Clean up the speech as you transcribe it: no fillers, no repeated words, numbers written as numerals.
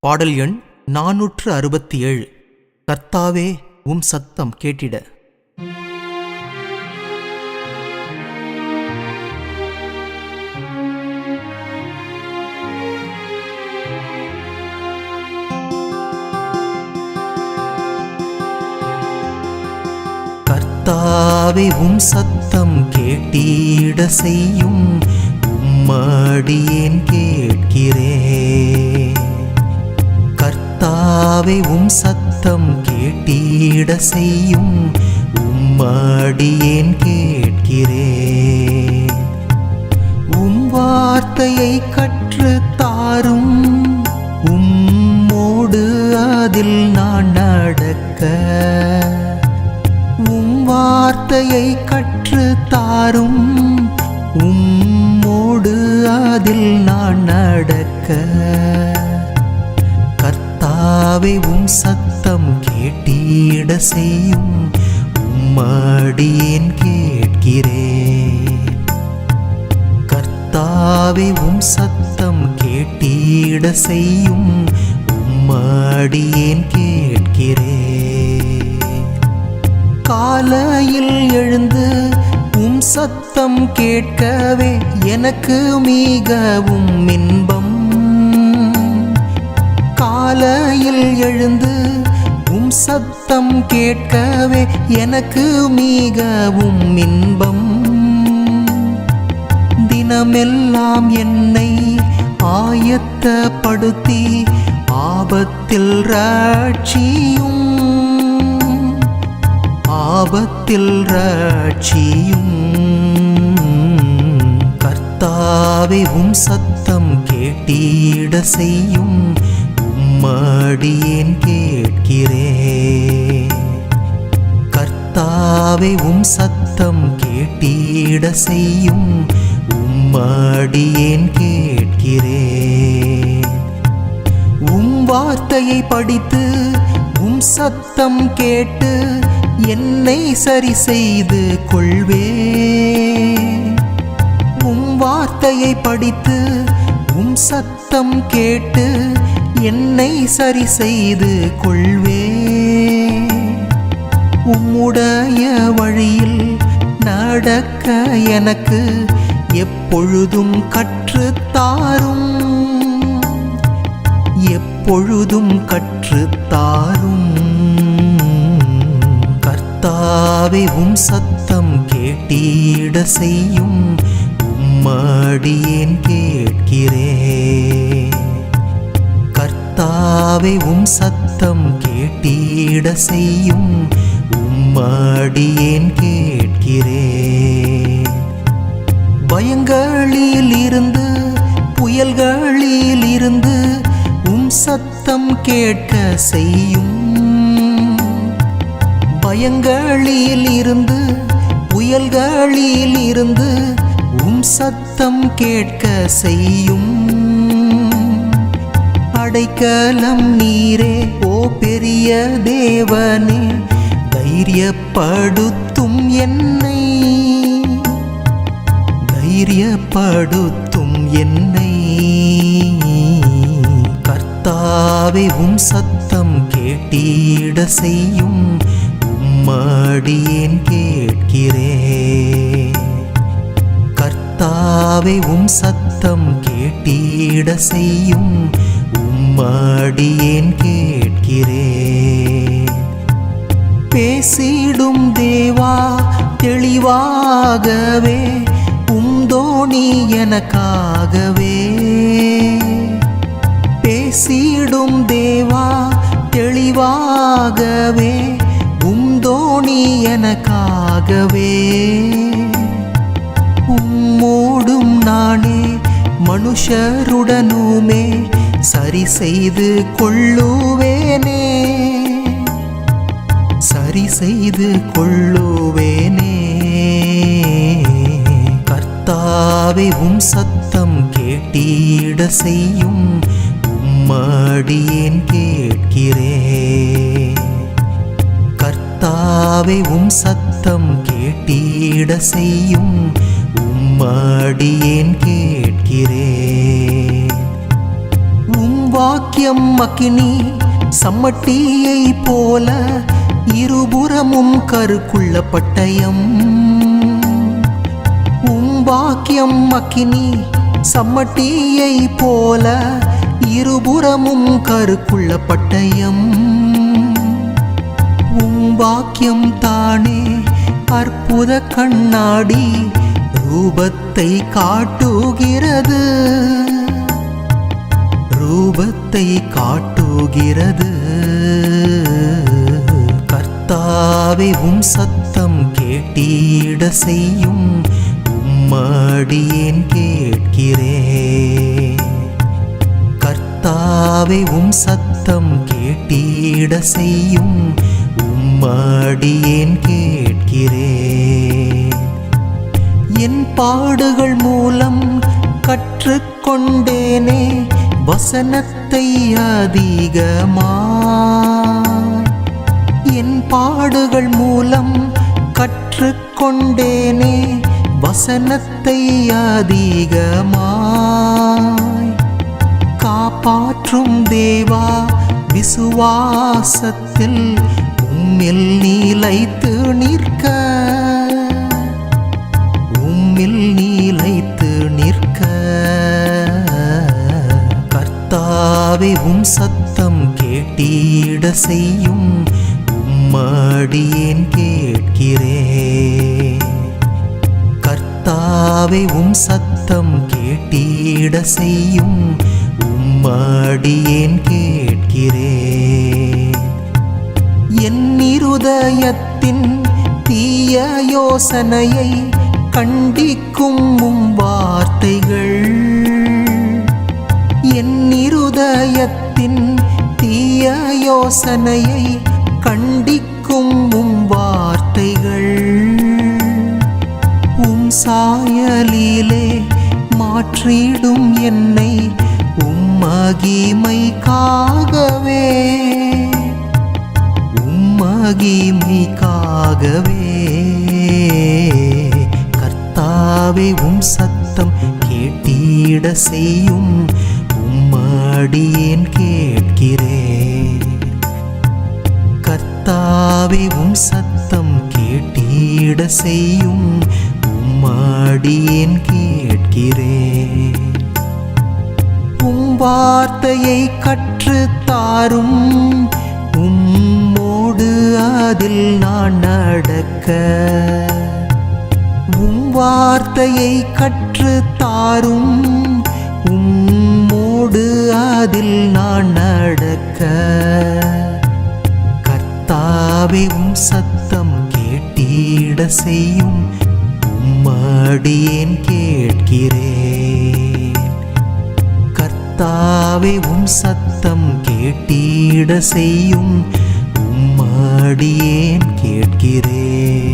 பாடல் எண் 467. கர்த்தாவே உம் சத்தம் கேட்டிட. கர்த்தாவே உம் சத்தம் கேட்டிட செய்யும், உம்மடியேன் கேட்கிறேன். கர்த்தாவே உம் சத்தம் கேட்டிட செய்யும், உம்மடியேன் கேட்கிறேன். உம் வார்த்தையை கற்று தாரும், உம்மோடு அதில் நான் நடக்க. உம் வார்த்தையை கற்று தாரும், உம்மோடு அதில் நான் நடக்க. கர்த்தாவே உம் சத்தம் கேட்டிட செய்யும், உம்மடியேன் கேட்கிறேன். கர்த்தாவே உம் சத்தம் கேட்டிட செய்யும், உம்மடியேன் கேட்கிறேன். காலையில் எழுந்து உம் சத்தம் கேட்கவே எனக்கு மிகவும் இன்பம். காலையில் எழுந்து உம் சத்தம் கேட்கவே எனக்கு மிகவும் இன்பம். தினமெல்லாம் என்னை ஆயத்தப்படுத்தி ஆபத்தில் ரட்சியும், ஆபத்தில் ரட்சியும். கர்த்தாவே உம் சத்தம் கேட்டிட செய்யும், உம்மடியேன் கேட்கிறேன். கர்த்தாவே உம் சத்தம் கேட்டிட செய்யும், உம்மடியேன் கேட்கிறேன். உம் வார்த்தையை படித்து உம் சத்தம் கேட்டு என்னை சரி செய்து கொள்வே. உம் வார்த்தையை படித்து உம் சத்தம் கேட்டு என்னை சரி செய்து கொள்வே. உம்முடைய வழியில் நடக்க எனக்கு எப்பொழுதும் கற்றுத்தாரும், எப்பொழுதும் கற்றுத்தாரும். கர்த்தாவே உம் சத்தம் கேட்டிட செய்யும், உம்மடியேன் கேட்கிறேன். கர்த்தாவே உம் சத்தம் கேட்டிட செய்யும், உம்மடியேன் கேட்கிறேன். பயங்களில் இருந்து புயல்களில் இருந்து உம் சத்தம் கேட்க செய்யும். பயங்களில் இருந்து புயல்களில் இருந்து உம் சத்தம் கேட்க செய்யும். அடைக்கலம் நீரே ஓ பெரிய தேவனே, தைரியப்படுத்தும் என்னை, தைரியப்படுத்தும் என்னை. கர்த்தாவே உம் சத்தம் கேட்டிட செய்யும், உம்மடியேன் கேட்கிறேன். கர்த்தாவே உம் சத்தம் கேட்டிட செய்யும், உம்மடியேன் கேட்கிறேன். பேசிடும் தேவா தெளிவாகவே, உம் தோணி எனக்காகவே. பேசிடும் தேவா தெளிவாகவே, உம் தோணி எனக்காகவே. உம்மோடும் நானே மனுஷருடனுமே சரி செய்து கொள்ளுவேனே, சரி செய்து கொள்ளுவேனே. கர்த்தாவே உம் சத்தம் கேட்டிட செய்யும், உம்மடியேன் கேட்கிறேன். கர்த்தாவே உம் சத்தம் கேட்டிட செய்யும், உம்மடியேன் கேட்கிறேன். உம் வாக்கியம் அக்கினி சம்மட்டியை போல இருபுறமும் கருக்குள்ள பட்டயம். வாக்கியம் அக்கினி சம்மட்டியை போல இருபுறமும் கருக்குள்ள பட்டயம். வாக்கியம் தானே அற்புத கண்ணாடி ரூபத்தை காட்டுகிறது, ரூபத்தை காட்டுகிறது. கர்த்தாவே சத்தம் கேட்டிட செய்யும், உம்மடியேன் கேட்கிறேன். கர்த்தாவே சத்தம் கேட்டிட செய்யும், உம்மடியேன் கேட்கிறேன். என் பாடுகள் மூலம் கற்றுக்கொண்டேனே வசனத்தை அதிகமாய். என் பாடுகள் மூலம் கற்றுக்கொண்டேனே வசனத்தை அதிகமாய். காப்பாற்றும் தேவா விசுவாசத்தில் உம்மில் நிலைத்து நிற்க, உம்மில் நிலைத்து நிற்க. கர்த்தாவே சத்தம் கேட்டிட செய்யும், உம்மடியேன் கேட்கிறேன். கர்த்தாவே சத்தம் கேட்டிட செய்யும், உம்மடியேன் கேட்கிறேன். என் இருதயத்தின் தீய யோசனையை கண்டிக்கும் வார்த்தைகள், என் இருதயத்தின் தீய யோசனையை கண்டிக்கும் வார்த்தைகள். சாயலிலே மாற்றிடும் என்னை உம்மகிமைக்காகவே, உம்மகிமைக்காகவே. கர்த்தாவே சத்தம் கேட்டிட செய்யும், உம்மடியேன் கேட்கிறேன். கர்த்தாவே சத்தம் கேட்டிட செய்யும், உம்மடியேன் கேட்கிறேன். வார்த்தையை கற்றுத்தாரும், உம்மோடு அதில் நான் நடக்க. வார்த்தையை கற்றுத்தாரும், உம்மோடு அதில் நான் நடக்க. கர்த்தாவே சத்தம் கேட்டிட செய்யும், உம்மடியேன் கேட்கிறேன். கர்த்தாவே சத்தம் கேட்டிட செய்யும், உம்மடியேன் கேட்கிறேன்.